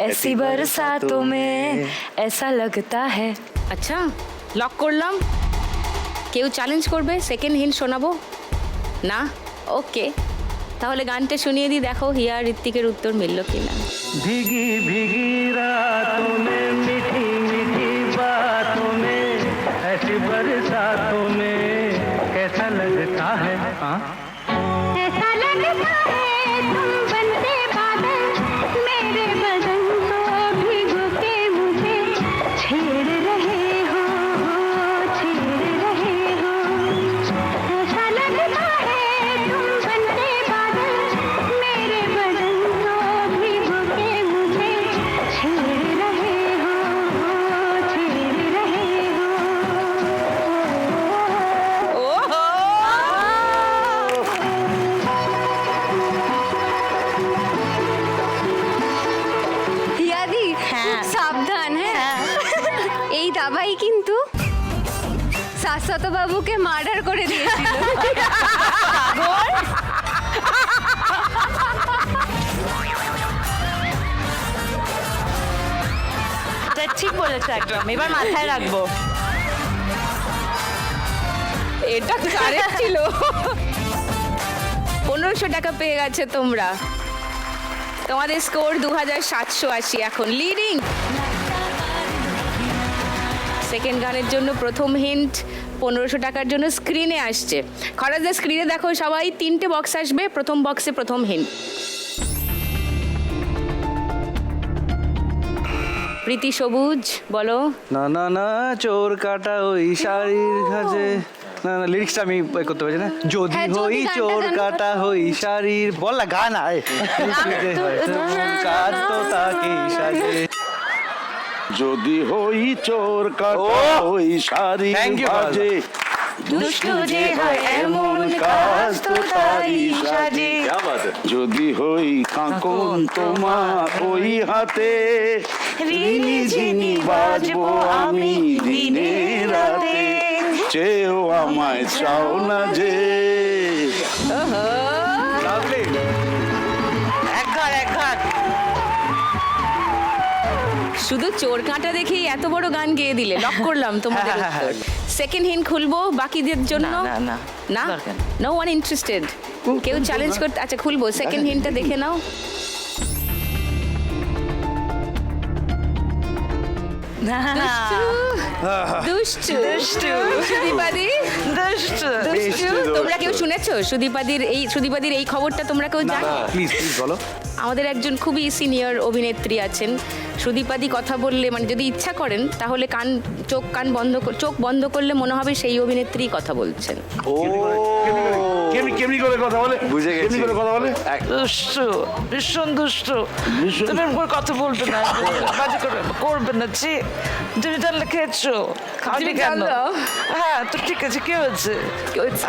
Speaker 2: ऐसी बरसातों में ऐसा लगता है।
Speaker 1: আচ্ছা, লক করলাম। কেউ চ্যালেঞ্জ করবে? সেকেন্ড হিন্ট শোনাবো না? ওকে, তাহলে গানটা শুনিয়ে দিই, দেখো হিয়া ঋত্বিকের উত্তর মিলল কিনা।
Speaker 7: भीगी भीगी रातों में मीठी मीठी बातों में ऐसी बरसातों में कैसा लगता है। हाँ
Speaker 12: ऐसा लगता है तुम बनते बादल, मेरे बदन को भिगो के मुझे छेड़ रहे हो, छेड़ रहे हो। ऐसा लगता है तुम बनते बादल, मेरे बदन को भिगो के मुझे
Speaker 10: খুব সাবধান, হ্যাঁ। এই দাবাই কিন্তু শাশ্বত বাবুকে মার্ডার করে দিয়েছিল।
Speaker 8: ঠিক বলেছো একদম, এবার মাথায় রাখবো।
Speaker 1: এটা কারেক্ট ছিল। 1500 টাকা পেয়ে গেছে তোমরা। তোমাদের স্কোর 2780 এখন লিডিং। সেকেন্ড গানের জন্য প্রথম হিন্ট 1500 টাকার জন্য স্ক্রিনে আসছে। খরচের স্ক্রিনে দেখো সবাই, 3টে বক্স আসবে, প্রথম বক্সে প্রথম হিন্ট। প্রীতি সবুজ বলো।
Speaker 11: না না না চোর কাটা ওই শাড়ির ঘাজে, না না লিরিক্সটা আমি করতে পারছি না। যদি
Speaker 10: হ্যাঁ, যদি
Speaker 11: হই
Speaker 10: গানটা
Speaker 11: চোর
Speaker 10: জানো।
Speaker 11: কাটা হই শাড়ির, বল না গান আয়। কাজ তো তাকে সাজে।
Speaker 3: যদি হই চোর কাটা ওই শাড়ি
Speaker 11: Thank you,
Speaker 3: বাজে, দুষ্টু যে হয় এমন কাজ তো তারই সাজে।
Speaker 4: क्या बात है।
Speaker 3: যদি হই কাঁকন তোমার ওই হাতে, রিনি ঝিনি বাজবো আমি দিনে রাতে, চেয়েও আমায় চাও না যে।
Speaker 8: এক ঘর
Speaker 1: শুধু চোর কাঁটা দেখেই এত বড় গান গেয়ে দিলে। লক করলাম তোমাদের উত্তর। সেকেন্ড হিন্ট খুলবো বাকিদের জন্য।
Speaker 8: না, না, না,
Speaker 1: না,
Speaker 8: দরকার
Speaker 1: নো ওয়ান ইন্টারেস্টেড। কেউ চ্যালেঞ্জ করতে, আচ্ছা খুলবো। সেকেন্ড হিন্টটা দেখে নাও। দুষ্টু সুদীপাদি, দুষ্টু। তোমরা কেউ শুনেছো সুদীপাদির এই খবরটা? তোমরা কেউ জানো?
Speaker 11: প্লিজ প্লিজ বলো।
Speaker 1: আমাদের একজন খুবই সিনিয়র অভিনেত্রী আছেন, সুদীপাদি কথা বললে মানে যদি ইচ্ছা করেন তাহলে চোখ বন্ধ করলে মনে হবে সেই অভিনেত্রী কথা বলছেন।
Speaker 5: ও
Speaker 3: কেমনি করে কথা বলে?
Speaker 5: বুঝে গেছি।
Speaker 3: কেমনি করে কথা বলে?
Speaker 8: দুষ্ট, ভীষণ দুষ্ট। তুমি এরকম করে কথা বলবে না, বাজে করবে না। তুমি তাহলে খেয়েছো, খাওয়ানি
Speaker 1: তুমি
Speaker 8: কেন?
Speaker 1: জানো?
Speaker 8: হ্যাঁ তো ঠিক আছে, কি হয়েছে?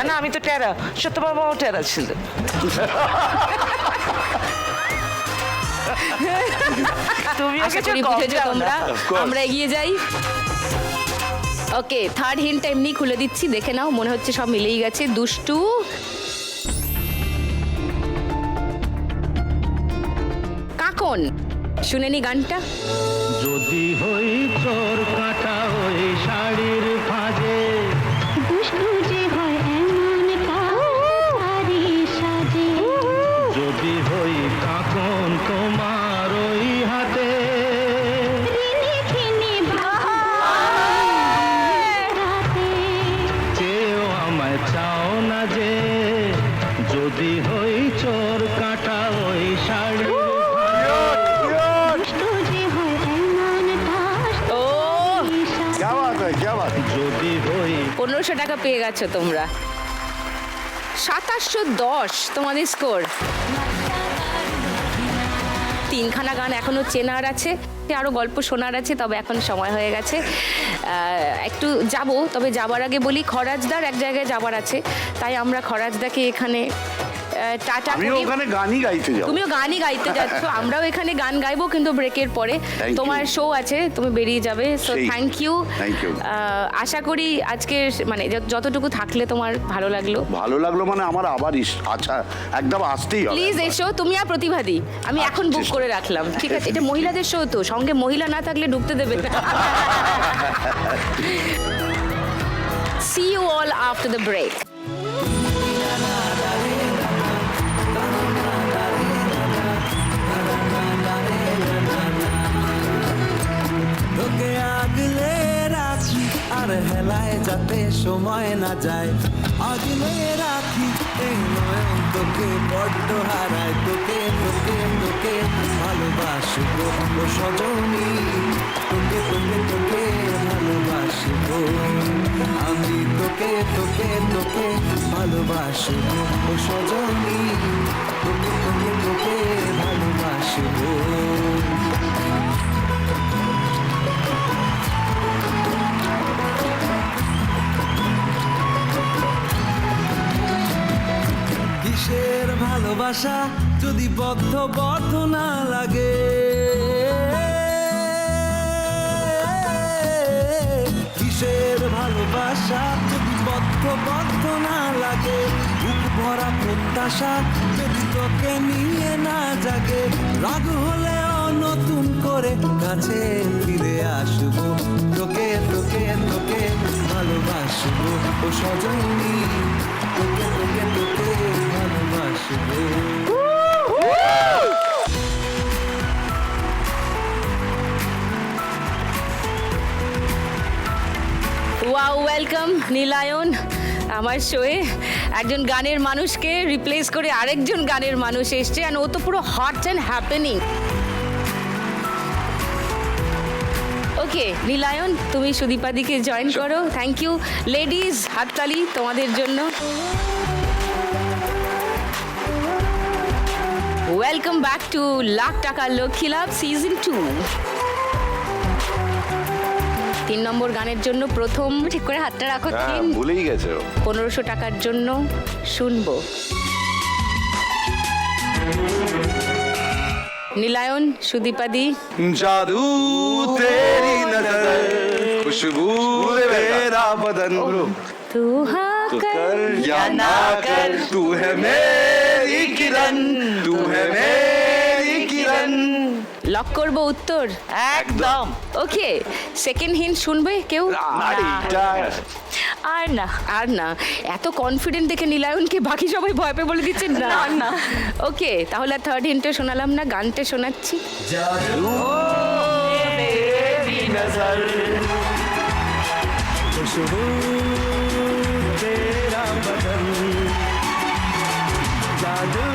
Speaker 8: না আমি তো টেরা, সত্যবাবাও টেরা ছিল। তুমি
Speaker 1: আশা করি বুঝেছো তোমরা। আমরা এগিয়ে যাই। ওকে, থার্ড হিন্টটা এমনি খুলে দিচ্ছি, দেখে নাও। মনে হচ্ছে সব মিলেই গেছে। দুষ্টু কাকন, শুনে নি গানটা।
Speaker 7: যদি হই চোর কাটা ওই শাড়ির ভাজে,
Speaker 12: দুষ্টু যে হয় এমন কারি সাজে,
Speaker 7: যদি হই কাকন তোমার ওই হাতে,
Speaker 12: রিনি ঝিনি রাতে,
Speaker 7: চেয়েও আমায় চাও না যে, যদি হই চোর কাটা ওই শাড়ির
Speaker 12: দুষ্টু যে হয় এমন
Speaker 1: ও,
Speaker 3: क्या बात है, क्या बात है।
Speaker 7: যদি হই
Speaker 1: 1500 টাকা পেয়ে গেছো তোমরা। 2710 তোমাদের স্কোর। তিনখানা গান এখনো চেনার আছে, আরো গল্প শোনার আছে, তবে এখন সময় হয়ে গেছে। একটু যাব, তবে যাবার আগে বলি খরাজদার এক জায়গায় যাবার আছে, তাই আমরা খরাজদাকে এখানে টাটা
Speaker 3: আমিও
Speaker 1: করি।
Speaker 3: ওখানে গানই গাইতে যাবো।
Speaker 1: তুমিও গানই গাইতে যাচ্ছ, আমরাও এখানে গান গাইবো কিন্তু ব্রেকের পরে।
Speaker 3: Thank you.
Speaker 1: তোমার শো আছে, তুমি বেরিয়ে যাবে। সো
Speaker 3: সেই।
Speaker 1: Thank you.
Speaker 3: Thank you.
Speaker 1: আশা করি আজকে মানে যতটুকু থাকলে তোমার ভালো লাগলো।
Speaker 3: ভালো লাগলো মানে আমার আবার আচ্ছা একদম আসতেই হবে।
Speaker 1: প্লিজ এসো, তুমি আর প্রতিভাদি আমি এখন বুক
Speaker 3: চেষ্টা-
Speaker 1: করে রাখলাম, ঠিক আছে? এটা মহিলাদের শো, তো সঙ্গে মহিলা না থাকলে ঢুকতে দেবে না। See you all after the break.
Speaker 7: তোকে আগলে রাখি আর হেলায় যাতে সময় না যায়, আগলে রাখি এই নয়ন তোকে বড্ড হারায়, তোকে তোকে তোকে ভালোবাসবো ও সজনী, তোকে তোকে তোকে ভালোবাসবো আমি, তোকে তোকে তোকে ভালোবাসবো ও সজনী, তোকে তোকে তোকে ভালোবাসবো। কিসের ভালোবাসা যদি বদ্ধ না লাগে, বদ্ধ না লাগে, বুক ভরা প্রত্যাশা যদি তোকে নিয়ে না জাগে, রাগ হলেও নতুন করে কাছে ফিরে আসবো, তোকে তোকে তোকে ভালোবাসবো, ও সজনী তোকে তোকে তোকে ভালোবাসবো।
Speaker 1: ওয়াও, ওয়েলকাম নীলায়ন আমার শোয়ে। একজন গানের মানুষকে রিপ্লেস করে আরেকজন গানের মানুষ এসছে, আর ও তো পুরো হট অ্যান্ড হ্যাপেনিং। ওকে নীলায়ন, তুমি সুদীপাদিকে জয়েন করো। থ্যাংক ইউ লেডিজ, হাততালি তোমাদের জন্য। ওয়েলকাম ব্যাক টু লাখ টাকা লক্ষ্মী লাভ সিজন 2। 3 নম্বর গানের জন্য প্রথম, ঠিক করে হাতটা রাখো,
Speaker 5: হ্যাঁ, ভুলেই গেছে ও।
Speaker 1: 1500 টাকার জন্য শুনবো। নীলায়ন, সুদীপাদি।
Speaker 11: জাদু তেরি নজর, খুশবু তেরা বদন,
Speaker 1: তু হ্যাঁ কর
Speaker 11: या ना कर, तू है मेरी किरण, तू है मेरी किरण।
Speaker 1: লক করবো উত্তর
Speaker 8: একদম।
Speaker 1: ওকে, সেকেন্ড হিন্ট শুনবে কেউ?
Speaker 2: আর না,
Speaker 1: আর না, এত কনফিডেন্ট দেখে নীলায়নকে বাকি সবাই ভয় পেয়ে বলে দিচ্ছেন না না। ওকে, তাহলে থার্ড হিন্টে শোনালাম না, গানটা শোনাচ্ছি।
Speaker 7: জাদু তেরি নজর, খুশবু তেরা বদন, জাদু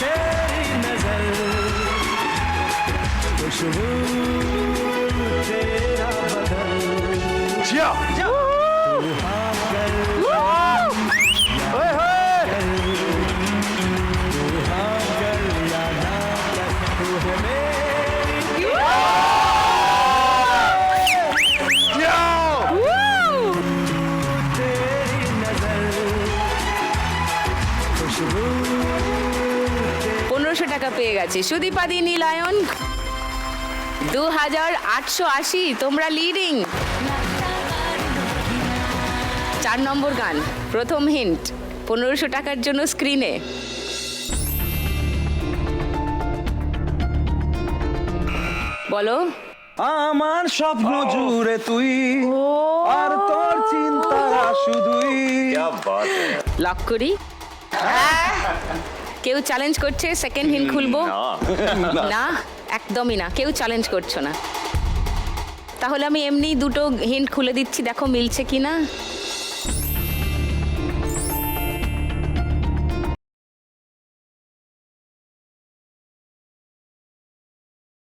Speaker 7: तेरी नजर, खुशबू तेरा बदन, तेरी नजर, खुशबू
Speaker 1: 1500 টাকা পেয়ে গেছে সুদীপাদি, নীলায়ন 2880। তোমরা লিডিং। 4 নম্বর গান, প্রথম হিন্ট 1500 টাকার জন্য স্ক্রিনে। বলো।
Speaker 11: আমার স্বপ্ন জুড়ে তুই, আর তোর চিন্তা শুধুই।
Speaker 1: লক করি। কেউ চ্যালেঞ্জ করছে? সেকেন্ড হিন্ট খুলবো না, একদমই না, কেউ চ্যালেঞ্জ করছো না। তাহলে আমি এমনি দুটো হিন্ট খুলে দিচ্ছি, দেখো মিলছে কিনা।